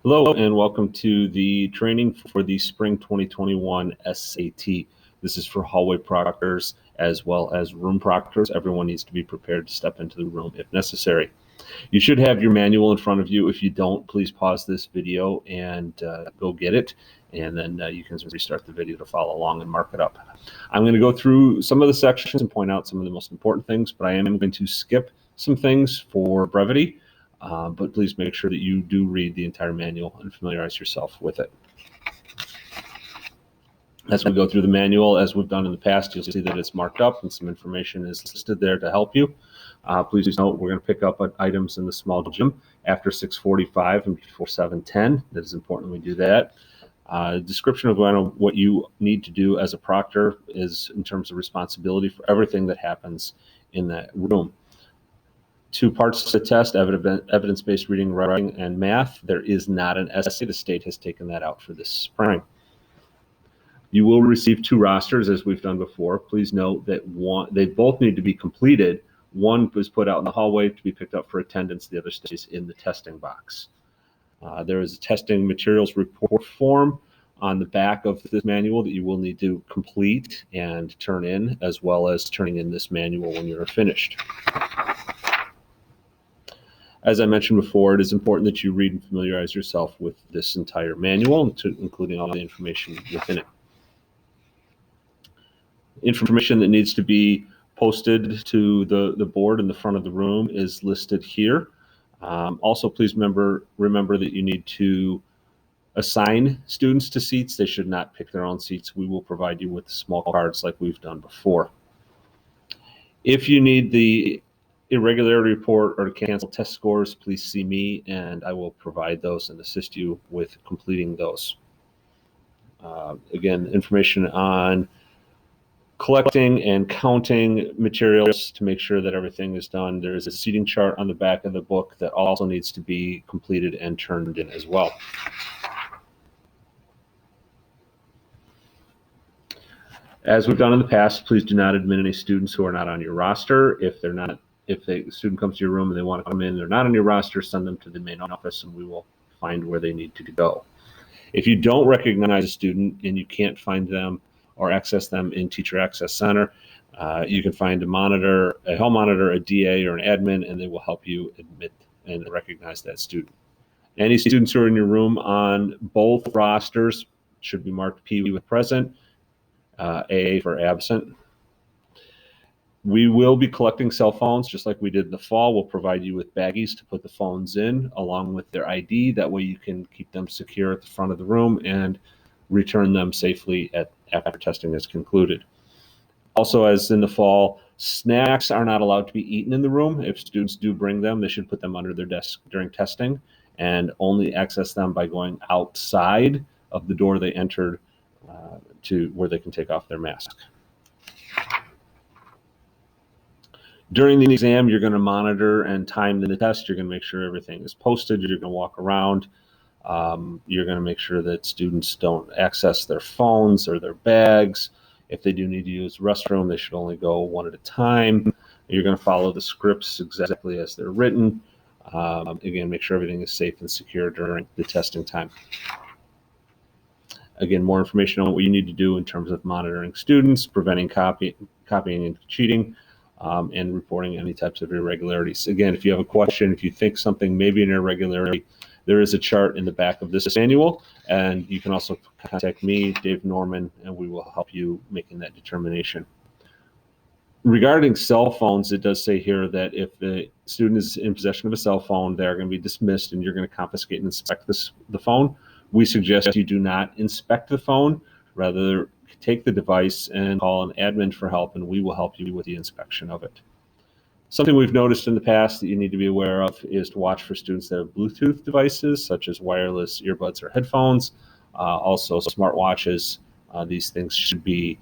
Hello and welcome to the training for the Spring 2021 SAT. This is for hallway proctors as well as room proctors. Everyone needs to be prepared to step into the room if necessary. You should have your manual in front of you. If you don't, please pause this video and go get it. And then you can restart the video to follow along and mark it up. I'm going to go through some of the sections and point out some of the most important things, but I am going to skip some things for brevity. But please make sure that you do read the entire manual and familiarize yourself with it. As we go through the manual, as we've done in the past, you'll see that it's marked up and some information is listed there to help you. Please note we're going to pick up items in the small gym after 6:45 and before 7:10. That is important we do that. Description of what you need to do as a proctor is in terms of responsibility for everything that happens in that room. 2 parts to the test: evidence-based reading, writing, and math. There is not an essay. The state has taken that out for this spring. You will receive 2 rosters, as we've done before. Please note that they both need to be completed. One was put out in the hallway to be picked up for attendance. The other stays in the testing box. There is a testing materials report form on the back of this manual that you will need to complete and turn in, as well as turning in this manual when you're finished. As I mentioned before, it is important that you read and familiarize yourself with this entire manual, including all the information within it. Information that needs to be posted to the board in the front of the room is listed here. Also, please remember that you need to assign students to seats. They should not pick their own seats. We will provide you with small cards like we've done before. If you need the irregularity report or to cancel test scores, please see me and I will provide those and assist you with completing those. Again, information on collecting and counting materials to make sure that everything is done. There is a seating chart on the back of the book that also needs to be completed and turned in as well. As we've done in the past, please do not admit any students who are not on your roster. If a student comes to your room and they want to come in, they're not on your roster, send them to the main office and we will find where they need to go. If you don't recognize a student and you can't find them or access them in Teacher Access Center, you can find a hall monitor, a DA, or an admin, and they will help you admit and recognize that student. Any students who are in your room on both rosters should be marked P with present, A for absent. We will be collecting cell phones just like we did in the fall. We'll provide you with baggies to put the phones in along with their ID. That way you can keep them secure at the front of the room and return them safely after testing is concluded. Also, as in the fall, snacks are not allowed to be eaten in the room. If students do bring them, they should put them under their desk during testing and only access them by going outside of the door they entered to where they can take off their mask. During the exam, you're going to monitor and time the test. You're going to make sure everything is posted. You're going to walk around. You're going to make sure that students don't access their phones or their bags. If they do need to use the restroom, they should only go one at a time. You're going to follow the scripts exactly as they're written. Again, make sure everything is safe and secure during the testing time. Again, more information on what you need to do in terms of monitoring students, preventing copying and cheating, and reporting any types of irregularities. Again, if you have a question, if you think something may be an irregularity, there is a chart in the back of this manual, and you can also contact me, Dave Norman, and we will help you making that determination. Regarding cell phones, it does say here that if the student is in possession of a cell phone, they're going to be dismissed and you're going to confiscate and inspect the phone. We suggest you do not inspect the phone, rather take the device and call an admin for help, and we will help you with the inspection of it. Something we've noticed in the past that you need to be aware of is to watch for students that have Bluetooth devices, such as wireless earbuds or headphones, also smartwatches. These things should be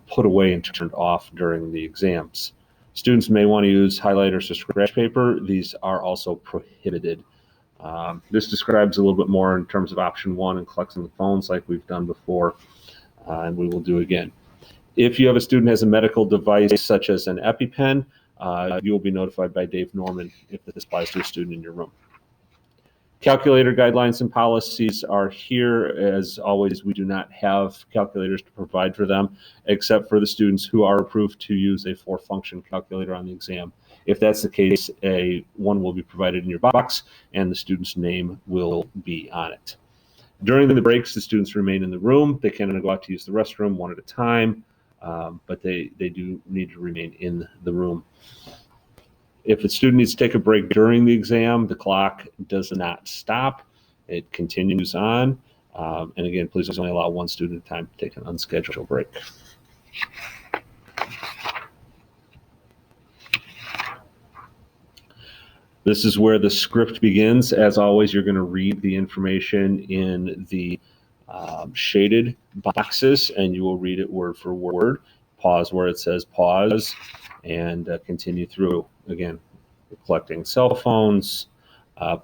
put away and turned off during the exams. Students may want to use highlighters or scratch paper. These are also prohibited. This describes a little bit more in terms of option 1 and collecting the phones like we've done before, and we will do again. If you have a student who has a medical device such as an EpiPen, you will be notified by Dave Norman if this applies to a student in your room. Calculator guidelines and policies are here. As always, we do not have calculators to provide for them, except for the students who are approved to use a 4-function calculator on the exam. If that's the case, one will be provided in your box, and the student's name will be on it. During the breaks, the students remain in the room. They can go out to use the restroom one at a time, but they do need to remain in the room. If a student needs to take a break during the exam, the clock does not stop. It continues on. And again, please only allow one student at a time to take an unscheduled break. This is where the script begins. As always, you're going to read the information in the shaded boxes, and you will read it word for word. Pause where it says pause, and continue through. Again, collecting cell phones.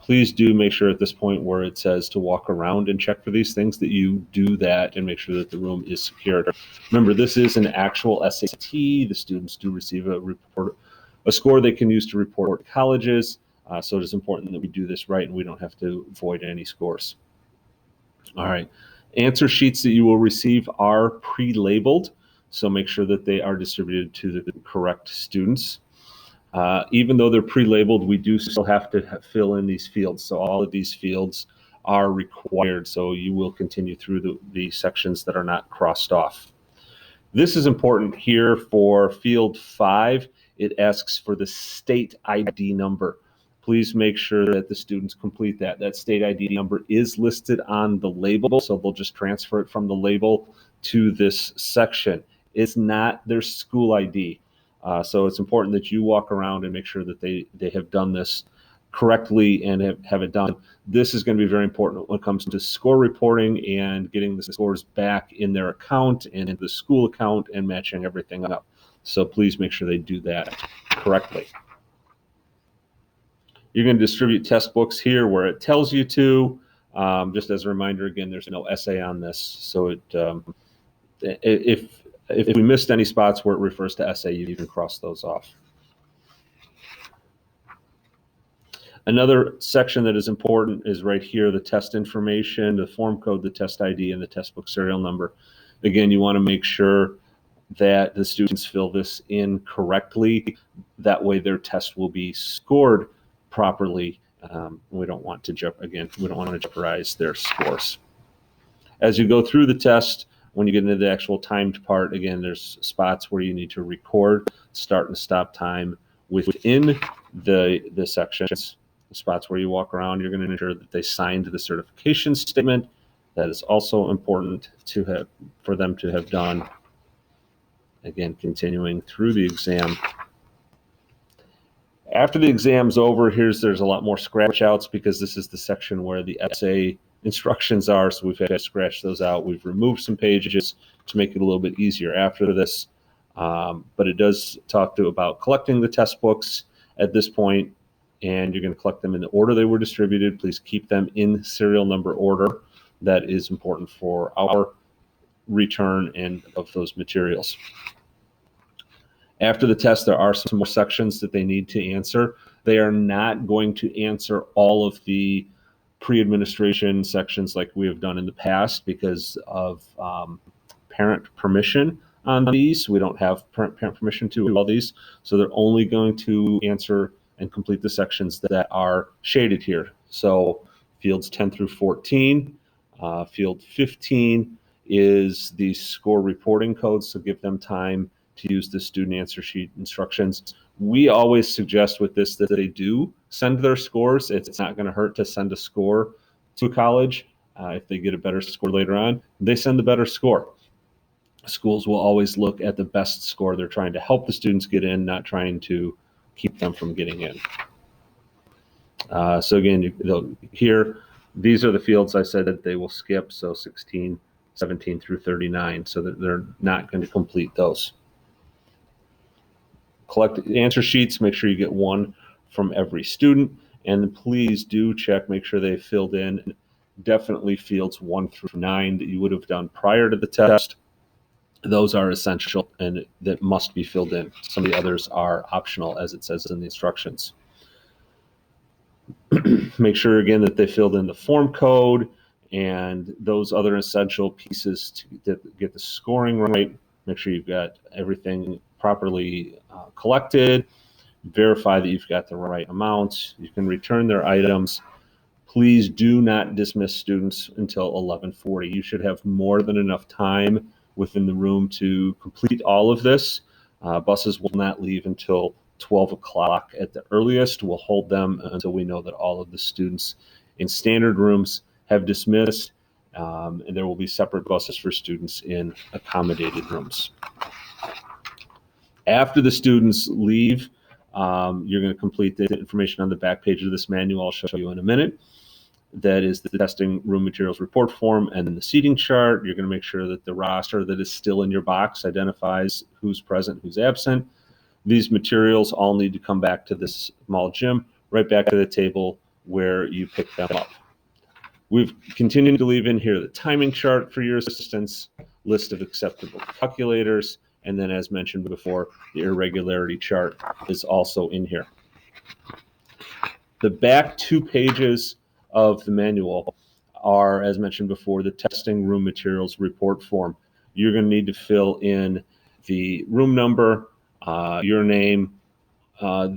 Please do make sure at this point where it says to walk around and check for these things that you do that and make sure that the room is secured. Remember, this is an actual SAT. The students do receive a score they can use to report to colleges. So it is important that we do this right and we don't have to void any scores. All right. Answer sheets that you will receive are pre-labeled, so make sure that they are distributed to the correct students. Even though they're pre-labeled, we do still have to fill in these fields. So all of these fields are required. So you will continue through the sections that are not crossed off. This is important here for field 5. It asks for the state ID number. Please make sure that the students complete that. That state ID number is listed on the label, so they'll just transfer it from the label to this section. It's not their school ID. So it's important that you walk around and make sure that they have done this correctly and have it done. This is going to be very important when it comes to score reporting and getting the scores back in their account and in the school account and matching everything up. So please make sure they do that correctly. You're going to distribute test books here where it tells you to. Just as a reminder, again, there's no essay on this. So if we missed any spots where it refers to essay, you can cross those off. Another section that is important is right here, the test information, the form code, the test ID, and the test book serial number. Again, you want to make sure that the students fill this in correctly. That way their test will be scored properly. We don't want to jeopardize their scores. As you go through the test, when you get into the actual timed part, again, there's spots where you need to record start and stop time within the sections. The spots where you walk around, you're going to ensure that they signed the certification statement. That is also important for them to have done. Again, continuing through the exam. After the exam's over, there's a lot more scratch outs because this is the section where the essay instructions are. So we've had to scratch those out. We've removed some pages to make it a little bit easier after this. But it does talk about collecting the test books at this point, and you're going to collect them in the order they were distributed. Please keep them in serial number order. That is important for our return and of those materials. After the test, there are some more sections that they need to answer. They are not going to answer all of the pre-administration sections like we have done in the past because of parent permission on these. We don't have parent permission to do all these. So they're only going to answer and complete the sections that are shaded here. So fields 10 through 14, field 15 is the score reporting code. So give them time to use the student answer sheet instructions. We always suggest with this that they do send their scores. It's not going to hurt to send a score to a college. If they get a better score later on, they send the better score. Schools will always look at the best score. They're trying to help the students get in, not trying to keep them from getting in. So again, here, these are the fields I said that they will skip. So 16, 17 through 39. So that they're not going to complete those. Collect answer sheets, make sure you get one from every student, and please do check, make sure they filled in definitely fields 1 through 9 that you would have done prior to the test. Those are essential and that must be filled in. Some of the others are optional, as it says in the instructions. Make sure again that they filled in the form code and those other essential pieces to get the scoring right. Make sure you've got everything properly collected. Verify that you've got the right amount. You can return their items. Please do not dismiss students until 11:40. You should have more than enough time within the room to complete all of this. Buses will not leave until 12 o'clock at the earliest. We'll hold them until we know that all of the students in standard rooms have dismissed, and there will be separate buses for students in accommodated rooms. After the students leave, you're going to complete the information on the back page of this manual I'll show you in a minute. That is the testing room materials report form and then the seating chart. You're going to make sure that the roster that is still in your box identifies who's present, who's absent. These materials all need to come back to this small gym, right back to the table where you picked them up. We've continued to leave in here the timing chart for your assistants, list of acceptable calculators, and then as mentioned before, the irregularity chart is also in here. The back 2 pages of the manual are, as mentioned before, the testing room materials report form. You're going to need to fill in the room number, your name,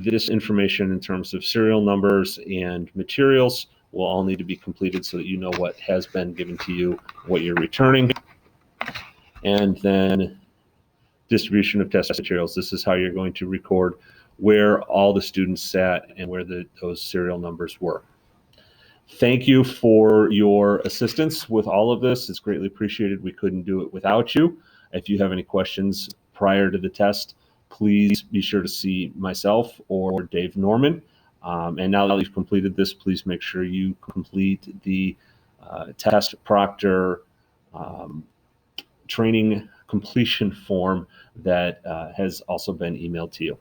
this information in terms of serial numbers and materials will all need to be completed so that you know what has been given to you, what you're returning. And then distribution of test materials. This is how you're going to record where all the students sat and where those serial numbers were. Thank you for your assistance with all of this. It's greatly appreciated. We couldn't do it without you. If you have any questions prior to the test, please be sure to see myself or Dave Norman. And now that you've completed this, please make sure you complete the test proctor training completion form that has also been emailed to you.